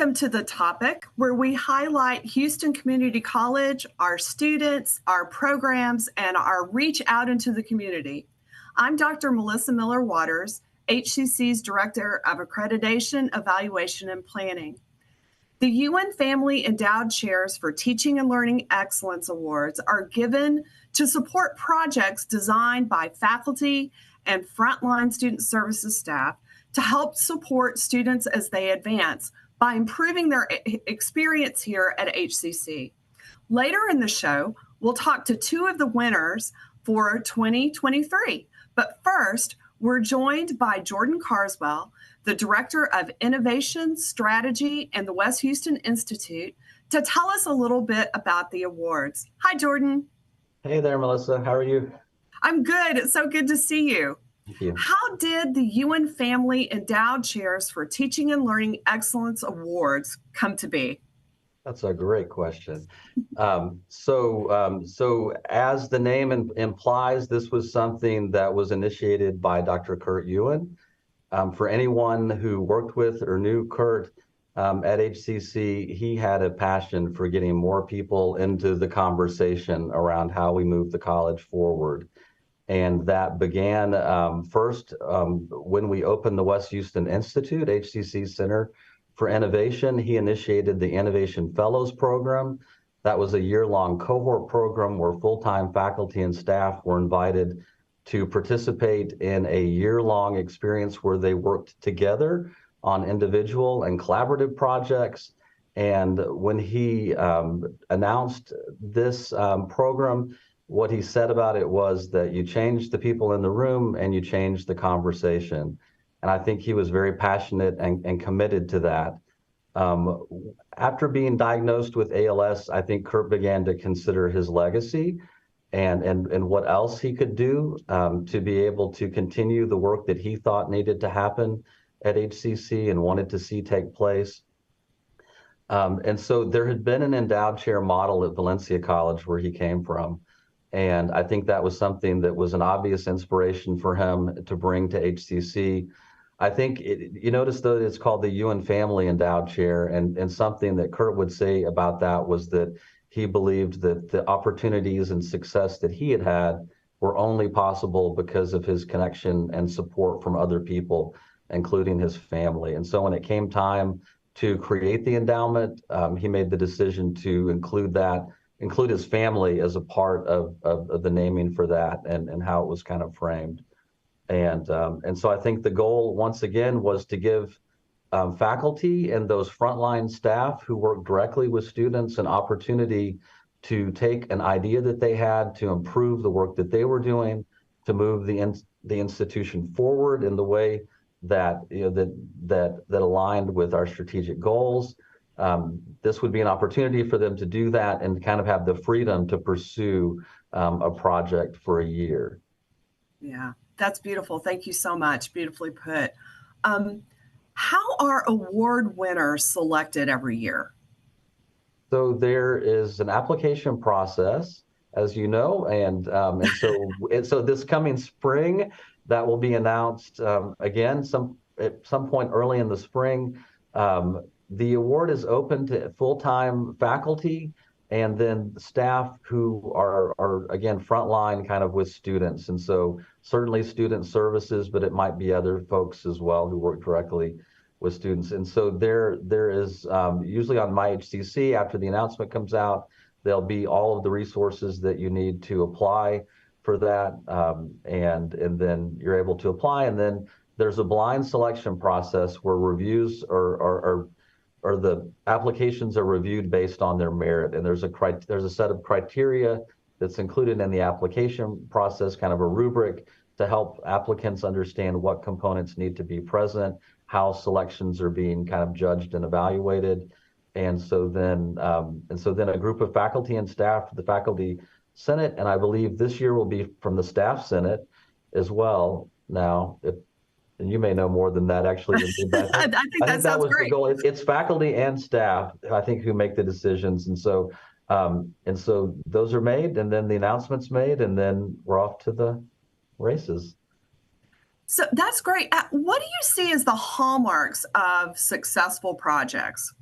Welcome to The Topic, where we highlight Houston Community College, our students, our programs, and our reach out into the community. I'm Dr. Melissa Miller-Waters, HCC's Director of Accreditation, Evaluation, and Planning. The Ewen Family Endowed Chairs for Teaching and Learning Excellence Awards are given to support projects designed by faculty and frontline student services staff to help support students as they advance by improving their experience here at HCC. Later in the show, we'll talk to two of the winners for 2023. But first, we're joined by Jordan Carswell, the Director of Innovation Strategy and the West Houston Institute, to tell us a little bit about the awards. Hi, Jordan. Hey there, Melissa. How are you? I'm good. It's so good to see you. Thank you. How did the Ewen Family Endowed Chairs for Teaching and Learning Excellence Awards come to be? That's a great question. So as the name implies, this was something that was initiated by Dr. Kurt Ewen. For anyone who worked with or knew Kurt at HCC, he had a passion for getting more people into the conversation around how we move the college forward. And that began first when we opened the West Houston Institute, HCC Center for Innovation. He initiated the Innovation Fellows Program. That was a year-long cohort program where full-time faculty and staff were invited to participate in a year-long experience where they worked together on individual and collaborative projects. And when he announced this program, what he said about it was that you change the people in the room and you change the conversation. And I think he was very passionate and committed to that. After being diagnosed with ALS, I think Kurt began to consider his legacy and what else he could do to be able to continue the work that he thought needed to happen at HCC and wanted to see take place. And so there had been an endowed chair model at Valencia College where he came from. And I think that was something that was an obvious inspiration for him to bring to HCC. I think you notice though it's called the Ewen Family Endowed Chair, and something that Kurt would say about that was that he believed that the opportunities and success that he had were only possible because of his connection and support from other people, including his family. And so when it came time to create the endowment, he made the decision to include his family as a part of the naming for that and how it was kind of framed. And so I think the goal, once again, was to give faculty and those frontline staff who work directly with students an opportunity to take an idea that they had to improve the work that they were doing, to move the institution forward in the way that that aligned with our strategic goals. This would be an opportunity for them to do that and kind of have the freedom to pursue a project for a year. Yeah, that's beautiful. Thank you so much. Beautifully put. How are award winners selected every year? So there is an application process, as you know, and so this coming spring, that will be announced again at some point early in the spring. The award is open to full-time faculty and then staff who are again frontline kind of with students. And so certainly student services, but it might be other folks as well who work directly with students. And so there is usually on MyHCC, after the announcement comes out, there'll be all of the resources that you need to apply for that. And then you're able to apply. And then there's a blind selection process where reviews or the applications are reviewed based on their merit. And there's a set of criteria that's included in the application process, kind of a rubric to help applicants understand what components need to be present, how selections are being kind of judged and evaluated. And so then a group of faculty and staff, the faculty senate, and I believe this year will be from the staff senate as well. Now, and you may know more than that actually. I think that was great. The goal. It's faculty and staff, I think, who make the decisions. And so those are made, and then the announcement's made, and then we're off to the races. So that's great. What do you see as the hallmarks of successful projects?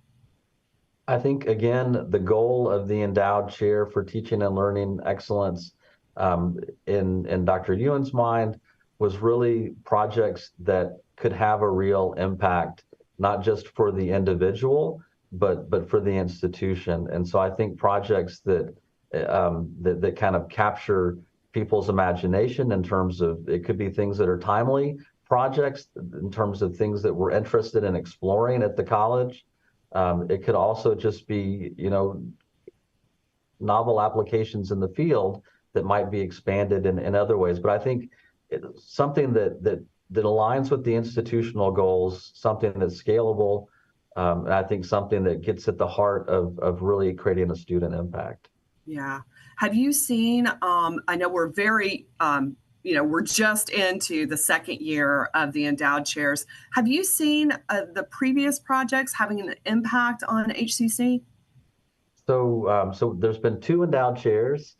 I think, again, the goal of the endowed chair for teaching and learning excellence in Dr. Ewen's mind was really projects that could have a real impact, not just for the individual, but for the institution. And so I think projects that kind of capture people's imagination in terms of, it could be things that are timely projects in terms of things that we're interested in exploring at the college. It could also just be, novel applications in the field that might be expanded in other ways. But I think something that aligns with the institutional goals, something that's scalable, and I think something that gets at the heart of really creating a student impact. Yeah. Have you seen, I know we're we're just into the second year of the endowed chairs. Have you seen the previous projects having an impact on HCC? So there's been two endowed chairs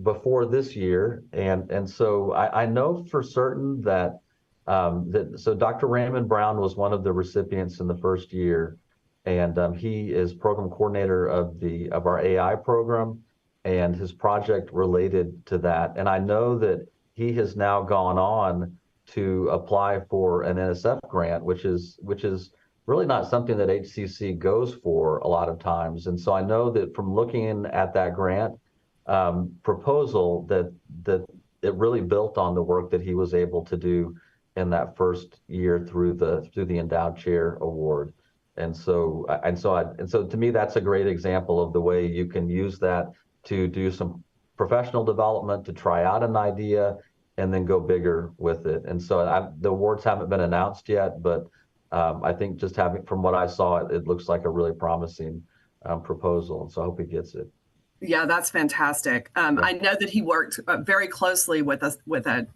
before this year, and so I know for certain that so Dr. Raymond Brown was one of the recipients in the first year, and he is program coordinator of our AI program, and his project related to that. And I know that he has now gone on to apply for an NSF grant, which is really not something that HCC goes for a lot of times. And so I know that from looking at that grant proposal that it really built on the work that he was able to do in that first year through the endowed chair award. And so to me, that's a great example of the way you can use that to do some professional development, to try out an idea, and then go bigger with it. And so the awards haven't been announced yet, but I think just from what I saw, it looks like a really promising proposal. And so I hope he gets it. Yeah, that's fantastic. I know that he worked very closely with a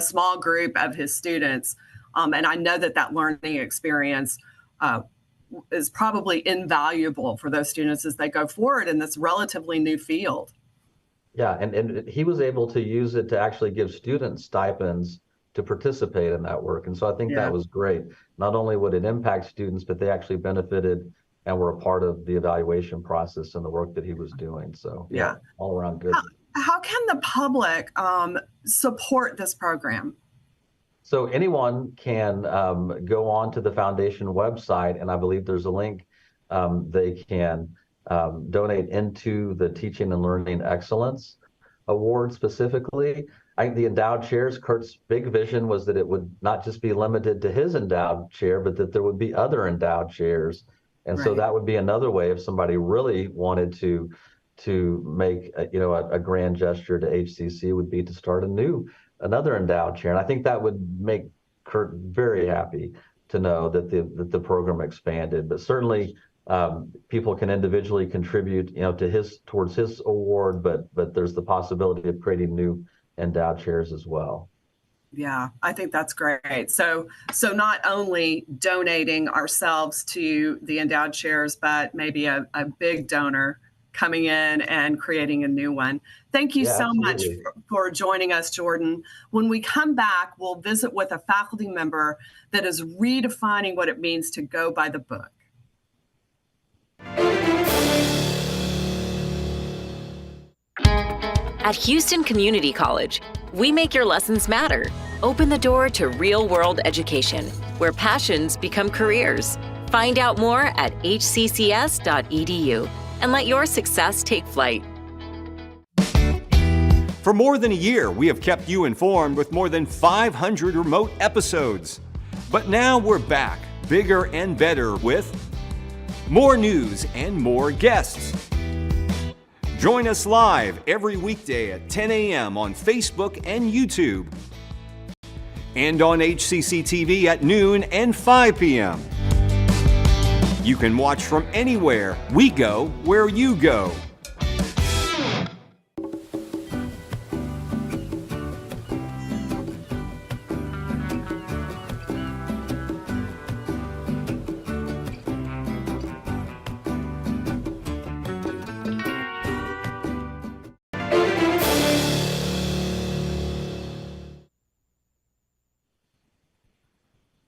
small group of his students, and I know that learning experience is probably invaluable for those students as they go forward in this relatively new field. Yeah, and he was able to use it to actually give students stipends to participate in that work. And so I think that was great. Not only would it impact students, but they actually benefited and were a part of the evaluation process and the work that he was doing. So yeah, all around good. How can the public support this program? So anyone can go on to the foundation website, and I believe there's a link. They can donate into the Teaching and Learning Excellence Award specifically. I think the endowed chairs, Kurt's big vision was that it would not just be limited to his endowed chair, but that there would be other endowed chairs. And so that would be another way if somebody really wanted to make a grand gesture to HCC would be to start another endowed chair. And I think that would make Kurt very happy to know that the program expanded. But certainly people can individually contribute, towards his award, but there's the possibility of creating new endowed chairs as well. Yeah, I think that's great. So not only donating ourselves to the endowed chairs, but maybe a big donor coming in and creating a new one. Thank you so much for joining us, Jordan. When we come back, we'll visit with a faculty member that is redefining what it means to go by the book. At Houston Community College, we make your lessons matter. Open the door to real-world education, where passions become careers. Find out more at hccs.edu and let your success take flight. For more than a year, we have kept you informed with more than 500 remote episodes. But now we're back, bigger and better with more news and more guests. Join us live every weekday at 10 a.m. on Facebook and YouTube, and on HCC TV at noon and 5 p.m. You can watch from anywhere. We go where you go.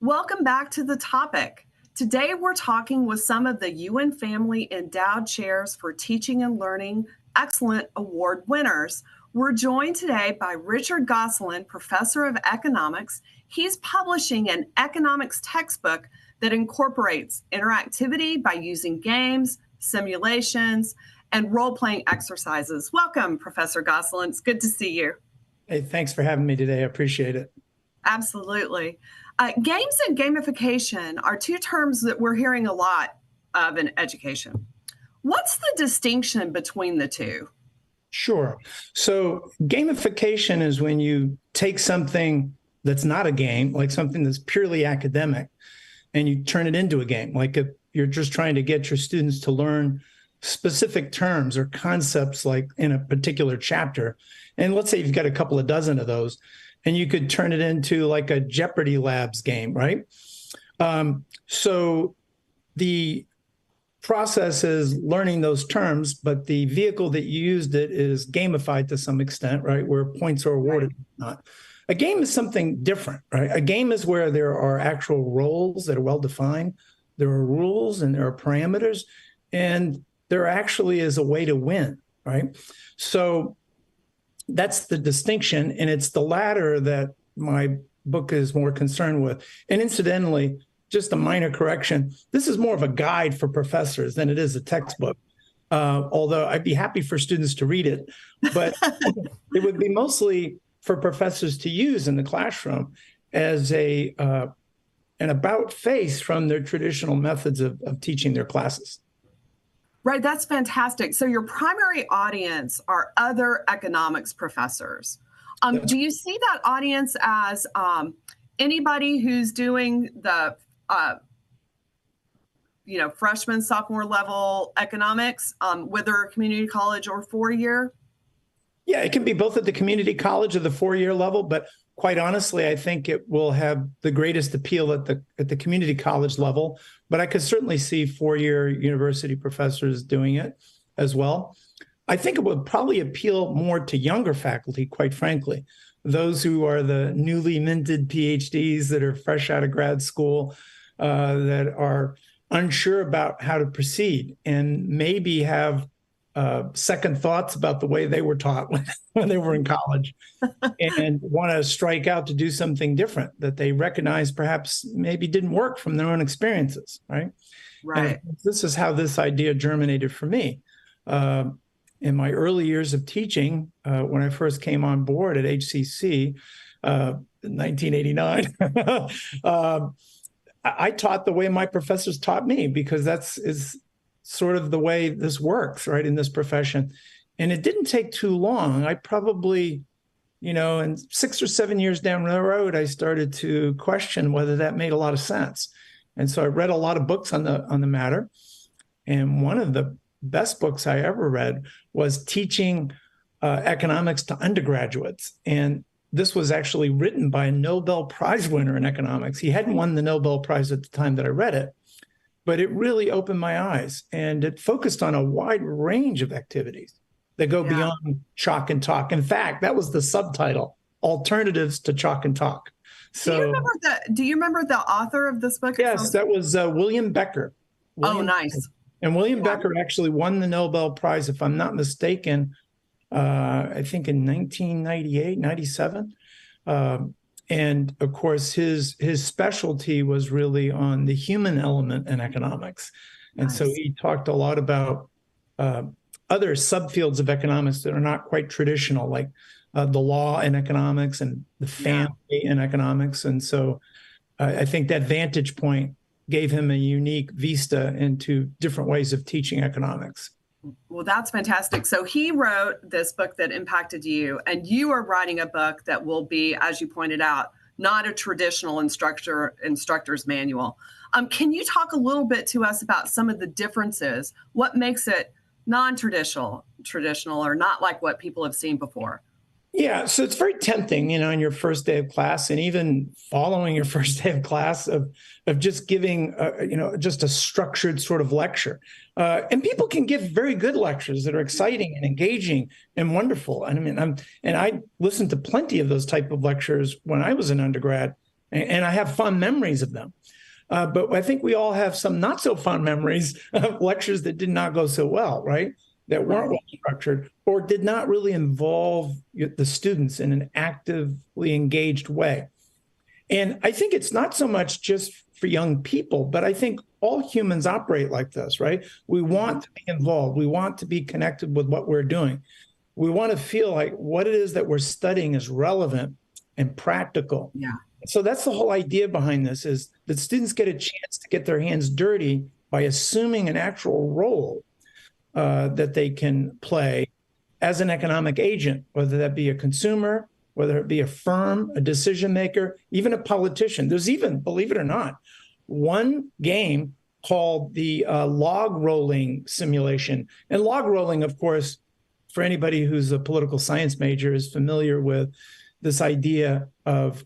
Welcome back to the topic. Today, we're talking with some of the Ewen Family Endowed Chairs for Teaching and Learning Excellent Award winners. We're joined today by Richard Gosselin, Professor of Economics. He's publishing an economics textbook that incorporates interactivity by using games, simulations, and role-playing exercises. Welcome, Professor Gosselin. It's good to see you. Hey, thanks for having me today. I appreciate it. Absolutely. Games and gamification are two terms that we're hearing a lot of in education. What's the distinction between the two? Sure. So gamification is when you take something that's not a game, like something that's purely academic, and you turn it into a game. Like if you're just trying to get your students to learn specific terms or concepts like in a particular chapter. And let's say you've got a couple of dozen of those, and you could turn it into like a Jeopardy Labs game, right? So the process is learning those terms, but the vehicle that you used it is gamified to some extent, right? Where points are awarded. Right. A game is something different, right? A game is where there are actual roles that are well defined. There are rules and there are parameters, and there actually is a way to win, right? So that's the distinction, and it's the latter that my book is more concerned with. And incidentally, just a minor correction, this is more of a guide for professors than it is a textbook, although I'd be happy for students to read it, but it would be mostly for professors to use in the classroom as an about face from their traditional methods of teaching their classes. Right, that's fantastic. So your primary audience are other economics professors. Do you see that audience as anybody who's doing the freshman, sophomore level economics, whether community college or four-year? Yeah, it can be both at the community college or the four-year level, but quite honestly, I think it will have the greatest appeal at the community college level. But I could certainly see four-year university professors doing it as well. I think it would probably appeal more to younger faculty, quite frankly, those who are the newly minted PhDs that are fresh out of grad school, that are unsure about how to proceed and maybe have second thoughts about the way they were taught when they were in college and want to strike out to do something different that they recognize perhaps maybe didn't work from their own experiences, right? Right. And this is how this idea germinated for me. In my early years of teaching, when I first came on board at HCC in 1989, I taught the way my professors taught me because is sort of the way this works, right, in this profession. And it didn't take too long. I probably, in 6 or 7 years down the road, I started to question whether that made a lot of sense. And so I read a lot of books on the matter. And one of the best books I ever read was Teaching Economics to Undergraduates. And this was actually written by a Nobel Prize winner in economics. He hadn't won the Nobel Prize at the time that I read it, but it really opened my eyes, and it focused on a wide range of activities that go beyond chalk and talk. In fact, that was the subtitle, Alternatives to Chalk and Talk. So, do you remember the author of this book? Yes, that was William Becker. Nice. And William Becker actually won the Nobel Prize, if I'm not mistaken, I think in 1998, 97. And of course, his specialty was really on the human element in economics. And so he talked a lot about other subfields of economics that are not quite traditional, like the law in economics and the family in economics. And so I think that vantage point gave him a unique vista into different ways of teaching economics. Well, that's fantastic. So he wrote this book that impacted you, and you are writing a book that will be, as you pointed out, not a traditional instructor's manual. Can you talk a little bit to us about some of the differences? What makes it non-traditional, or not like what people have seen before? Yeah, so it's very tempting, in your first day of class, and even following your first day of class, of just giving, just a structured sort of lecture. And people can give very good lectures that are exciting and engaging and wonderful. And I listened to plenty of those type of lectures when I was an undergrad, and I have fond memories of them. But I think we all have some not so fond memories of lectures that did not go so well, right? That weren't well structured or did not really involve the students in an actively engaged way. And I think it's not so much just for young people, but I think all humans operate like this, right? We want to be involved. We want to be connected with what we're doing. We want to feel like what it is that we're studying is relevant and practical. Yeah. So that's the whole idea behind this, is that students get a chance to get their hands dirty by assuming an actual role that they can play as an economic agent, whether that be a consumer, whether it be a firm, a decision maker, even a politician. There's even, believe it or not, one game called the log rolling simulation. And log rolling, of course, for anybody who's a political science major is familiar with this idea of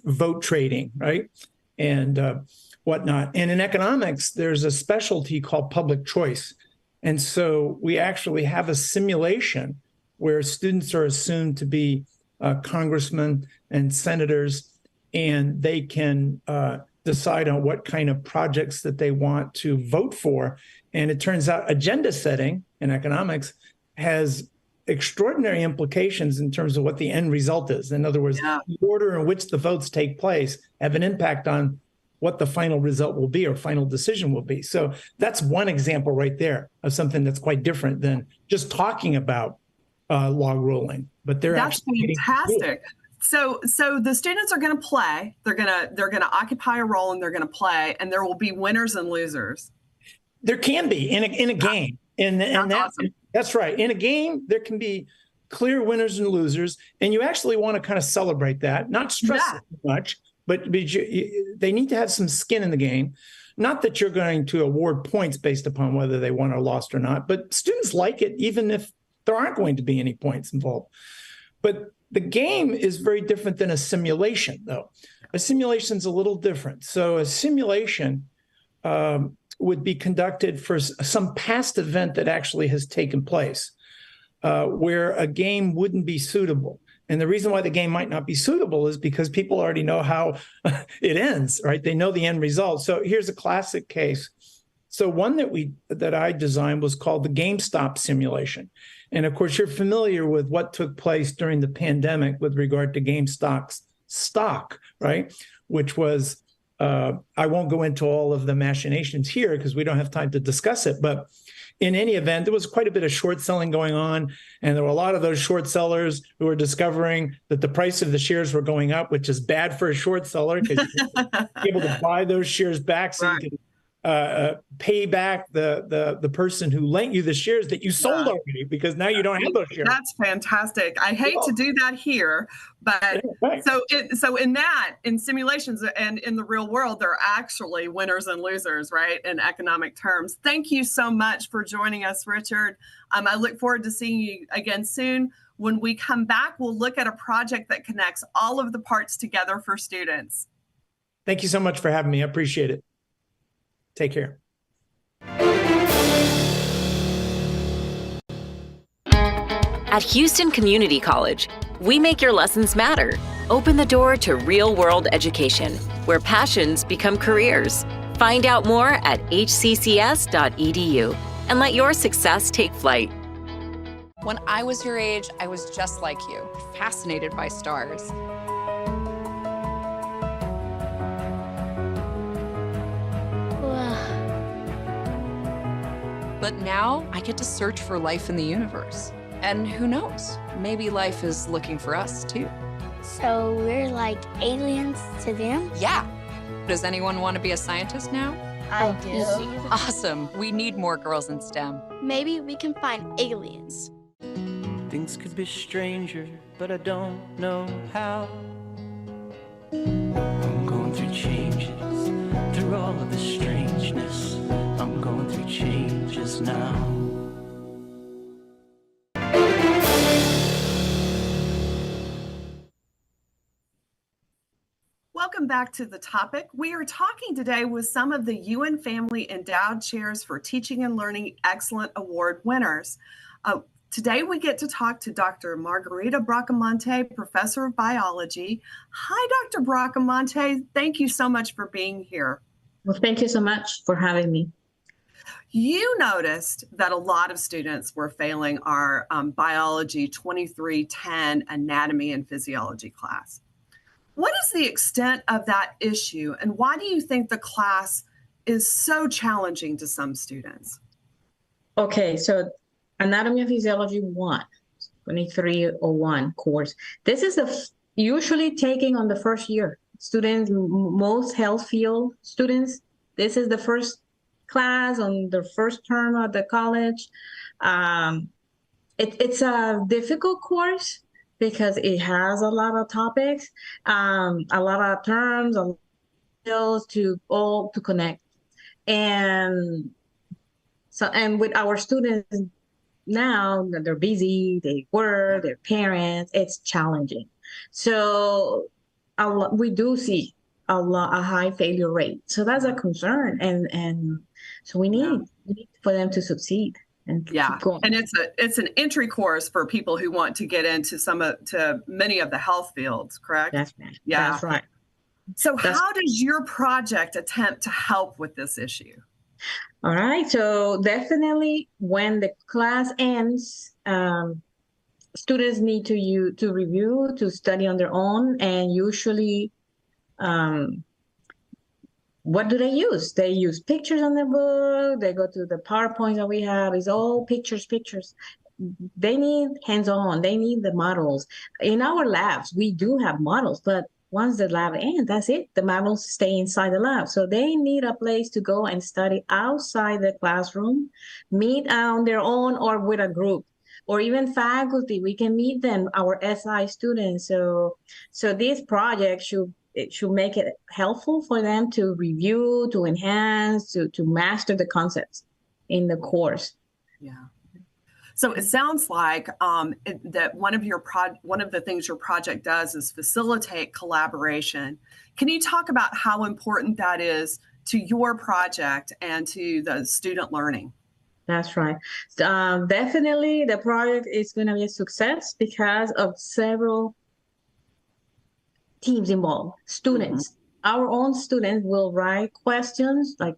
vote trading, right? And whatnot. And in economics, there's a specialty called public choice. And so we actually have a simulation where students are assumed to be congressmen and senators, and they can decide on what kind of projects that they want to vote for. And it turns out agenda setting in economics has extraordinary implications in terms of what the end result is. In other words, the order in which the votes take place have an impact on what the final result will be or final decision will be. So that's one example right there of something that's quite different than just talking about log rolling. But that's fantastic. So the students are going to play. They're going to occupy a role and they're going to play, and there will be winners and losers. There can be in a game. That's right. In a game, there can be clear winners and losers, and you actually want to kind of celebrate that, not stress it too much, but they need to have some skin in the game. Not that you're going to award points based upon whether they won or lost or not, but students like it even if there aren't going to be any points involved. But the game is very different than a simulation, though. A simulation is a little different. So a simulation would be conducted for some past event that actually has taken place, where a game wouldn't be suitable. And the reason why the game might not be suitable is because people already know how it ends, right? They know the end result. So here's a classic case. So one that I designed was called the GameStop simulation. And of course, you're familiar with what took place during the pandemic with regard to GameStop's stock, right? Which was, I won't go into all of the machinations here because we don't have time to discuss it, but in any event, there was quite a bit of short selling going on, and there were a lot of those short sellers who were discovering that the price of the shares were going up, which is bad for a short seller because you're able to buy those shares back so you can pay back the person who lent you the shares that you sold already, because now you don't have those shares. That's fantastic. I hate to do that here, but in simulations and in the real world, there are actually winners and losers, right? In economic terms. Thank you so much for joining us, Richard. I look forward to seeing you again soon. When we come back, we'll look at a project that connects all of the parts together for students. Thank you so much for having me. I appreciate it. Take care. At Houston Community College, we make your lessons matter. Open the door to real-world education, where passions become careers. Find out more at hccs.edu and let your success take flight. When I was your age, I was just like you, fascinated by stars. But now I get to search for life in the universe. And who knows, maybe life is looking for us too. So we're like aliens to them? Yeah. Does anyone want to be a scientist now? I do. Awesome. We need more girls in STEM. Maybe we can find aliens. Things could be stranger, but I don't know how. I'm going through changes, through all of the strangeness. I'm going through changes now. Welcome back to the topic. We are talking today with some of the Ewen Family Endowed Chairs for Teaching and Learning Excellent Award winners. Today we get to talk to Dr. Margarita Bracamonte, Professor of Biology. Hi, Dr. Bracamonte. Thank you so much for being here. Well, thank you so much for having me. You noticed that a lot of students were failing our biology 2310 anatomy and physiology class. What is the extent of that issue, and why do you think the class is so challenging to some students? Okay, so Anatomy and Physiology 1, 2301 course. This is usually taking on the first year. Students, most health field students, this is the first class on the first term of the college. It's a difficult course because it has a lot of topics, a lot of terms, a lot of skills to connect. And with our students now that they're busy, they work, their parents, it's challenging. So we do see a high failure rate. So that's a concern, and so we need for them to succeed and keep going. And it's an entry course for people who want to get into to many of the health fields, correct? That's right. Yeah, that's right. So how does your project attempt to help with this issue? All right. So definitely when the class ends, students need to review, to study on their own, and usually what do they use? They use pictures on the book. They go to the PowerPoint that we have. It's all pictures. They need hands-on. They need the models. In our labs, we do have models, but once the lab ends, that's it. The models stay inside the lab. So they need a place to go and study outside the classroom, meet on their own or with a group, or even faculty. We can meet them, our SI students. So this project should make it helpful for them to review, to enhance, to master the concepts in the course. Yeah. So it sounds like that one of the things your project does is facilitate collaboration. Can you talk about how important that is to your project and to the student learning? That's right. Definitely, the project is going to be a success because of several teams involved. Students, our own students will write questions like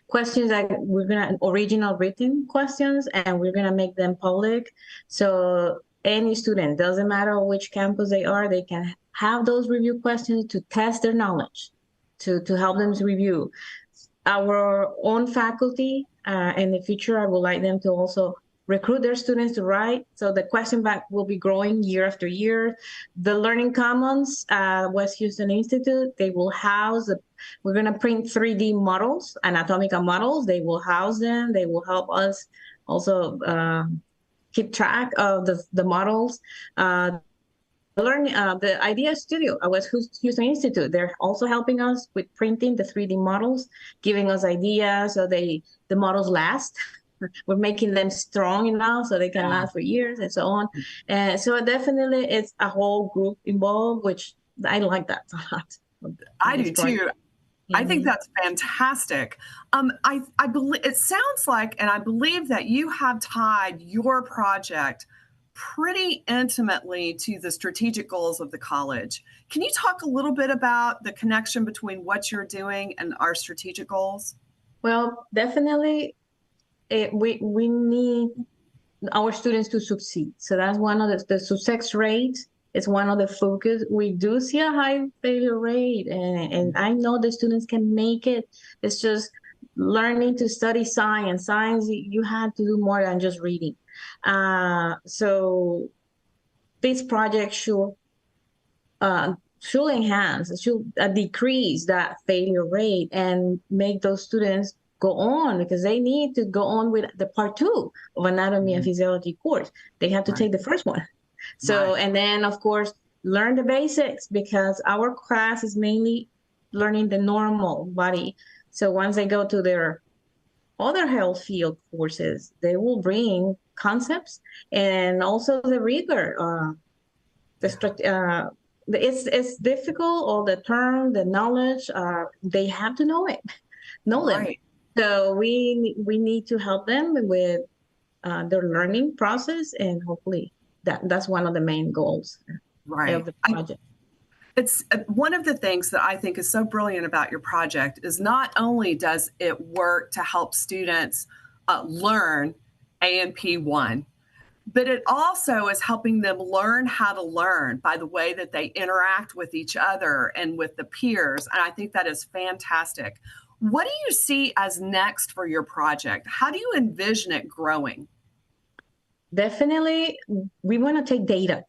questions that we're gonna original written questions, and we're gonna make them public. So any student, doesn't matter which campus they are, they can have those review questions to test their knowledge, to help them to review. Our own faculty in the future, I would like them to also recruit their students to write. So the question bank will be growing year after year. The Learning Commons, West Houston Institute, they will house, we're gonna print 3D models, anatomical models. They will house them. They will help us also keep track of the models. The Idea Studio at West Houston Institute, they're also helping us with printing the 3D models, giving us ideas so the models last. We're making them strong enough so they can last for years and so on. And so definitely it's a whole group involved, which I like that a lot. I do too. I think that's fantastic. I believe it sounds like, and I believe that you have tied your project pretty intimately to the strategic goals of the college. Can you talk a little bit about the connection between what you're doing and our strategic goals? Well, definitely we need our students to succeed. So that's one of the success rate is one of the focus. We do see a high failure rate, and I know the students can make it. It's just learning to study science. Science, you have to do more than just reading. So this project should enhance, should decrease that failure rate and make those students go on, because they need to go on with the part 2 of anatomy and physiology course. They have to take the first one. So, and then of course, learn the basics, because our class is mainly learning the normal body. So once they go to their other health field courses, they will bring concepts and also the rigor. It's difficult, all the term, the knowledge, they have to know it, them. So we need to help them with their learning process, and hopefully that's one of the main goals of the project. It's one of the things that I think is so brilliant about your project is not only does it work to help students learn A&P 1, but it also is helping them learn how to learn by the way that they interact with each other and with the peers. And I think that is fantastic. What do you see as next for your project? How do you envision it growing? Definitely, we want to take data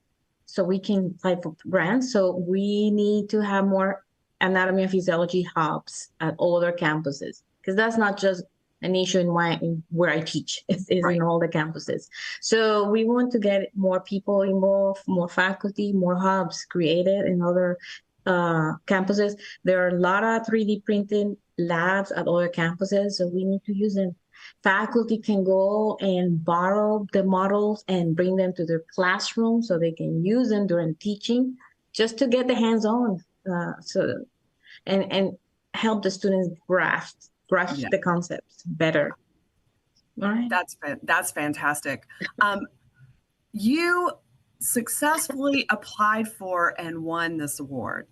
so we can apply for grants. So we need to have more anatomy and physiology hubs at all other campuses, because that's not just an issue in where I teach. It's in all the campuses. So we want to get more people involved, more faculty, more hubs created in other campuses. There are a lot of 3D printing labs at other campuses, so we need to use them. Faculty can go and borrow the models and bring them to their classroom so they can use them during teaching, just to get the hands-on, and help the students grasp the concepts better. All right. That's fantastic. You successfully applied for and won this award.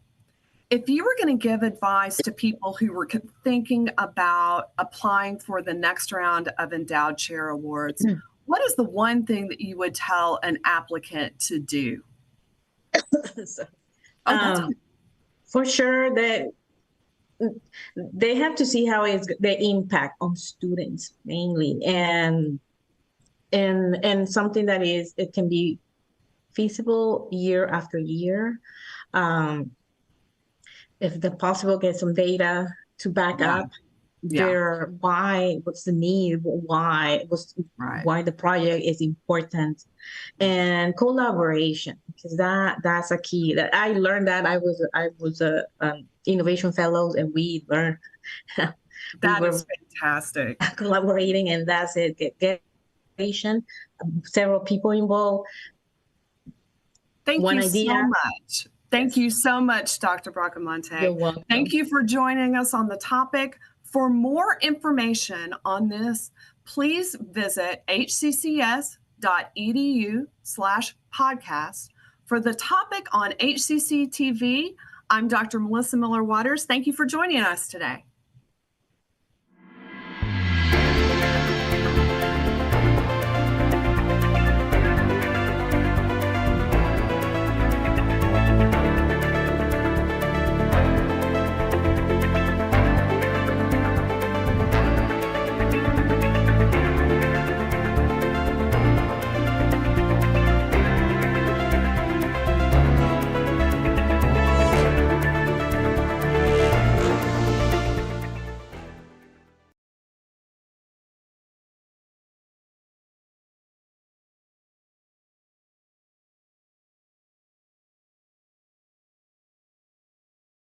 If you were going to give advice to people who were thinking about applying for the next round of Endowed Chair Awards, what is the one thing that you would tell an applicant to do? For sure, that they have to see how it's the impact on students mainly, and something that it can be feasible year after year. If the possible, get some data to back up their why, what's the need, why the project is important, and collaboration, because that's a key. That I learned that I was a innovation fellows, and we learned that is fantastic. Collaborating, and that's it. Get several people involved. Thank you so much. Thank you so much, Dr. Bracamonte. You're welcome. Thank you for joining us on the topic. For more information on this, please visit hccs.edu/podcast. For the topic on HCC TV, I'm Dr. Melissa Miller Waters. Thank you for joining us today.